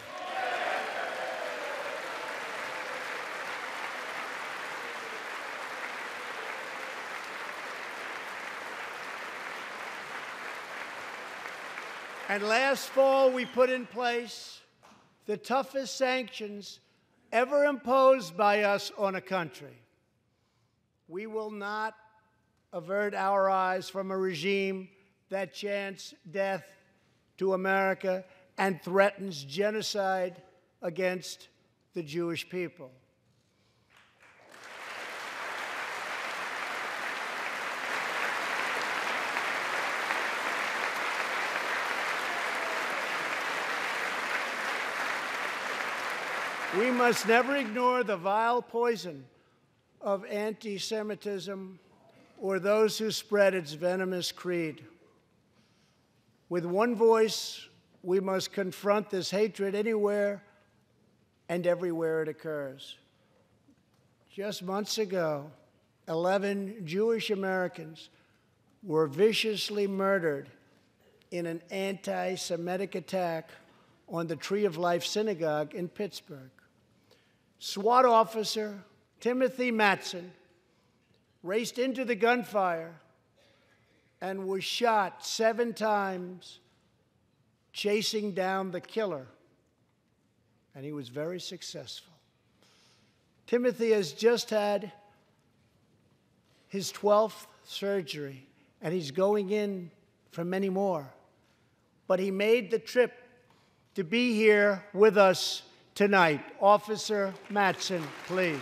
And last fall, we put in place the toughest sanctions ever imposed by us on a country. We will not avert our eyes from a regime that chants death to America and threatens genocide against the Jewish people. We must never ignore the vile poison of anti-Semitism or those who spread its venomous creed. With one voice, we must confront this hatred anywhere and everywhere it occurs. Just months ago, 11 Jewish Americans were viciously murdered in an anti-Semitic attack on the Tree of Life Synagogue in Pittsburgh. SWAT officer Timothy Matson raced into the gunfire and was shot 7 times chasing down the killer, and he was very successful. Timothy has just had his 12th surgery, and he's going in for many more. but he made the trip to be here with us tonight. Officer Mattson, please.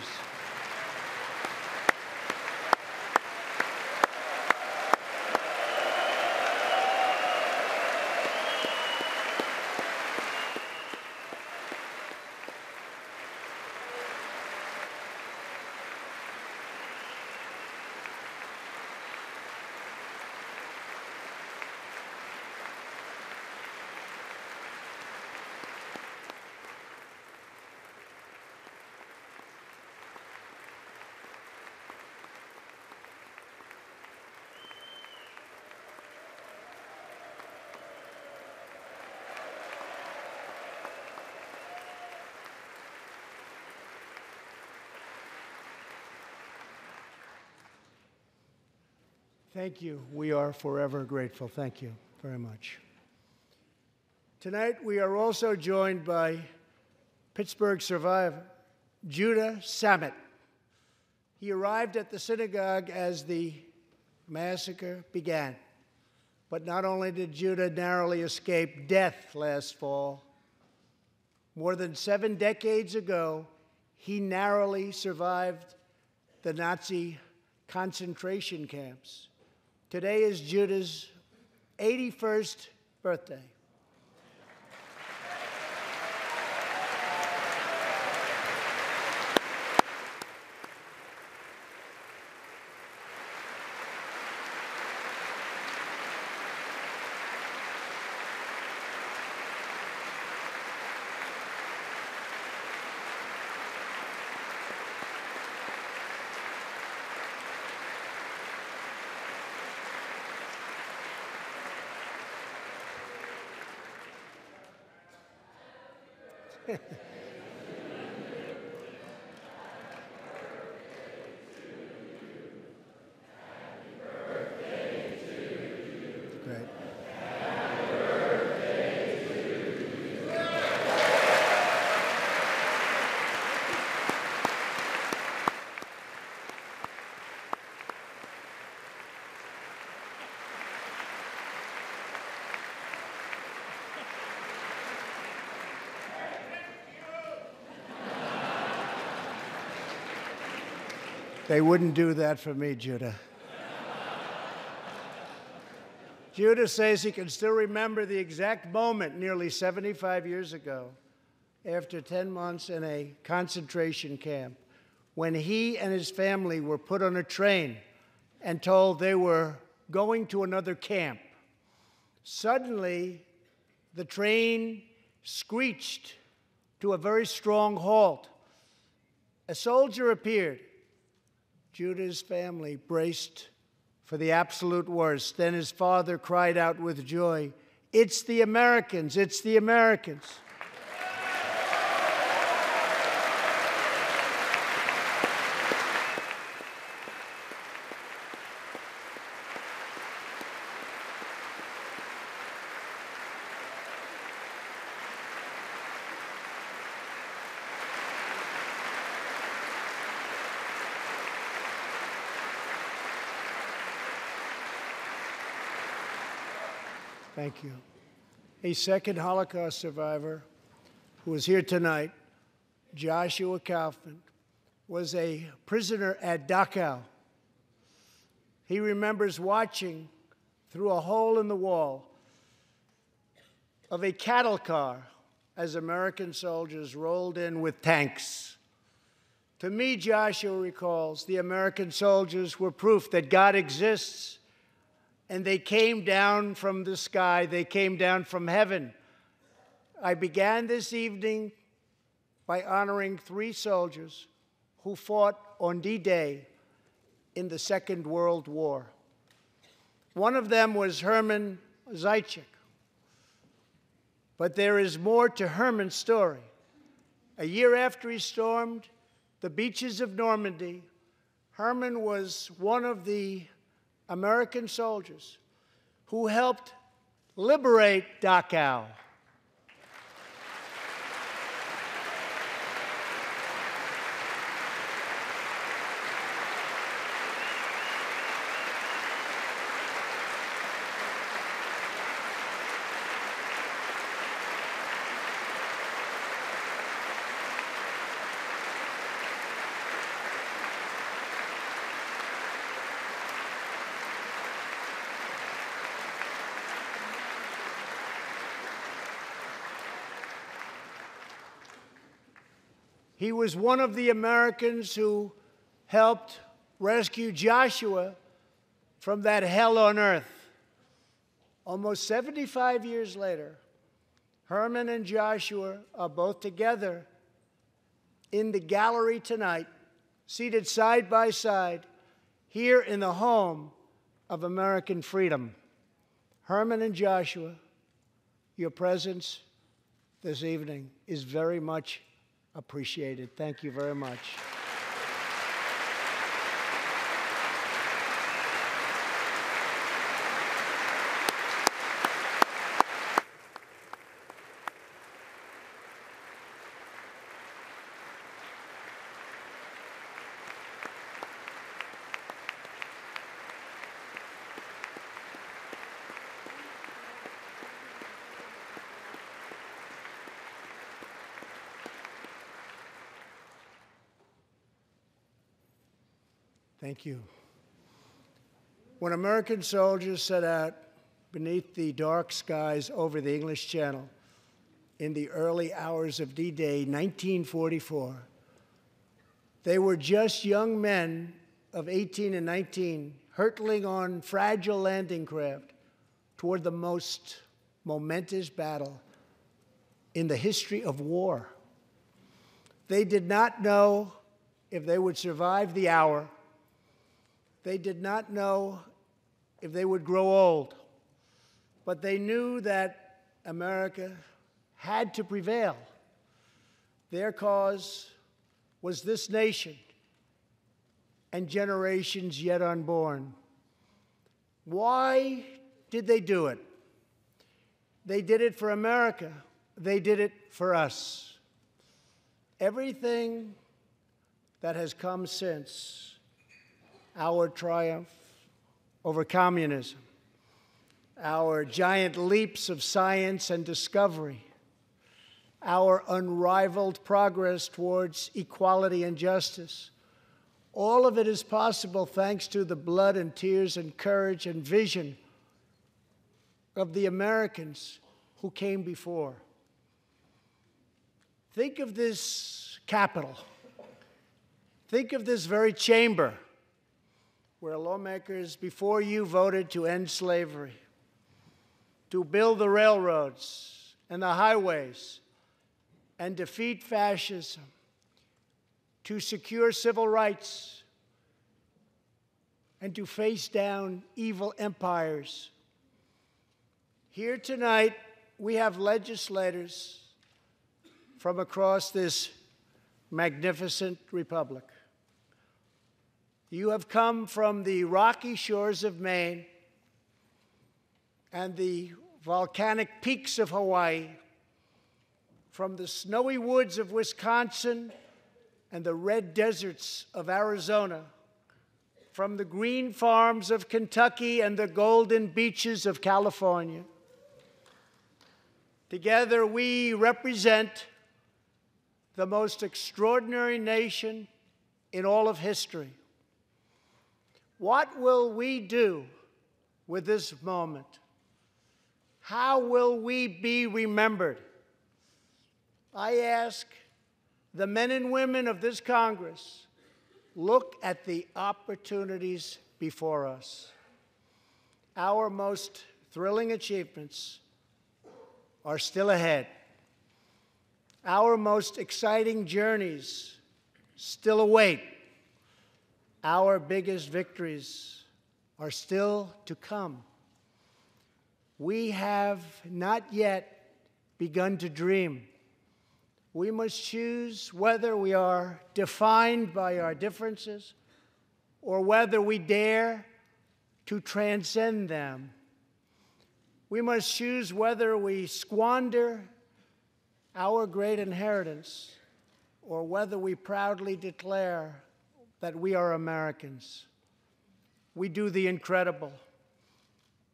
Thank you. We are forever grateful. Thank you very much. Tonight, we are also joined by Pittsburgh survivor, Judah Samet. He arrived at the synagogue as the massacre began. But not only did Judah narrowly escape death last fall, more than 7 decades ago, he narrowly survived the Nazi concentration camps. Today is Judah's 81st birthday. Great. They wouldn't do that for me, Judah. Judah says he can still remember the exact moment nearly 75 years ago, after 10 months in a concentration camp, when he and his family were put on a train and told they were going to another camp. Suddenly, the train screeched to a very strong halt. A soldier appeared. Judah's family braced for the absolute worst. Then his father cried out with joy, "It's the Americans! It's the Americans!" Thank you. A second Holocaust survivor who is here tonight, Joshua Kaufman, was a prisoner at Dachau. He remembers watching through a hole in the wall of a cattle car as American soldiers rolled in with tanks. To me, Joshua recalls, the American soldiers were proof that God exists. And they came down from the sky. They came down from heaven. I began this evening by honoring 3 soldiers who fought on D-Day in the Second World War. One of them was Herman Zaitchik. But there is more to Herman's story. A year after he stormed the beaches of Normandy, Herman was one of the American soldiers who helped liberate Dachau. He was one of the Americans who helped rescue Joshua from that hell on earth. Almost 75 years later, Herman and Joshua are both together in the gallery tonight, seated side by side, here in the home of American freedom. Herman and Joshua, your presence this evening is very much appreciated. Thank you very much. Thank you. When American soldiers set out beneath the dark skies over the English Channel in the early hours of D-Day, 1944, they were just young men of 18 and 19, hurtling on fragile landing craft toward the most momentous battle in the history of war. They did not know if they would survive the hour. They did not know if they would grow old, but they knew that America had to prevail. Their cause was this nation and generations yet unborn. Why did they do it? They did it for America. They did it for us. Everything that has come since our triumph over communism, our giant leaps of science and discovery, our unrivaled progress towards equality and justice, all of it is possible thanks to the blood and tears and courage and vision of the Americans who came before. Think of this Capitol. Think of this very chamber where lawmakers before you voted to end slavery, to build the railroads and the highways, and defeat fascism, to secure civil rights, and to face down evil empires. Here tonight, we have legislators from across this magnificent republic. You have come from the rocky shores of Maine and the volcanic peaks of Hawaii, from the snowy woods of Wisconsin and the red deserts of Arizona, from the green farms of Kentucky and the golden beaches of California. Together, we represent the most extraordinary nation in all of history. What will we do with this moment? How will we be remembered? I ask the men and women of this Congress, look at the opportunities before us. Our most thrilling achievements are still ahead. Our most exciting journeys still await. Our biggest victories are still to come. We have not yet begun to dream. We must choose whether we are defined by our differences or whether we dare to transcend them. We must choose whether we squander our great inheritance or whether we proudly declare that we are Americans. We do the incredible.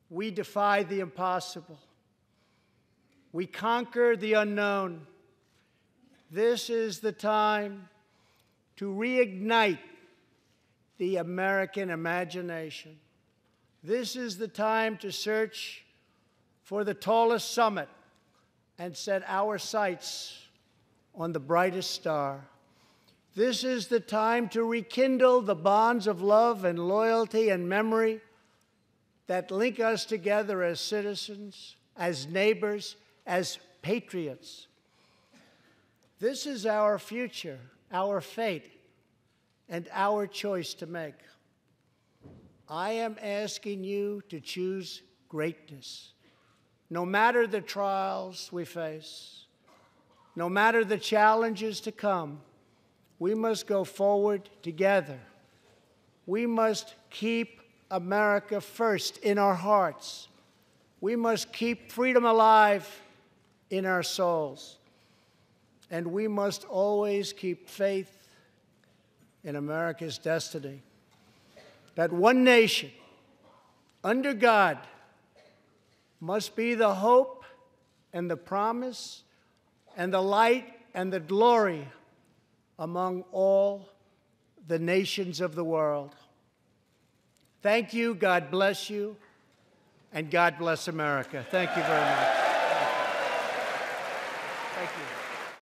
We defy the impossible. We conquer the unknown. This is the time to reignite the American imagination. This is the time to search for the tallest summit and set our sights on the brightest star. This is the time to rekindle the bonds of love and loyalty and memory that link us together as citizens, as neighbors, as patriots. This is our future, our fate, and our choice to make. I am asking you to choose greatness. No matter the trials we face, no matter the challenges to come, we must go forward together. We must keep America first in our hearts. We must keep freedom alive in our souls. And we must always keep faith in America's destiny. That one nation, under God, must be the hope and the promise and the light and the glory among all the nations of the world. Thank you, God bless you, and God bless America. Thank you very much.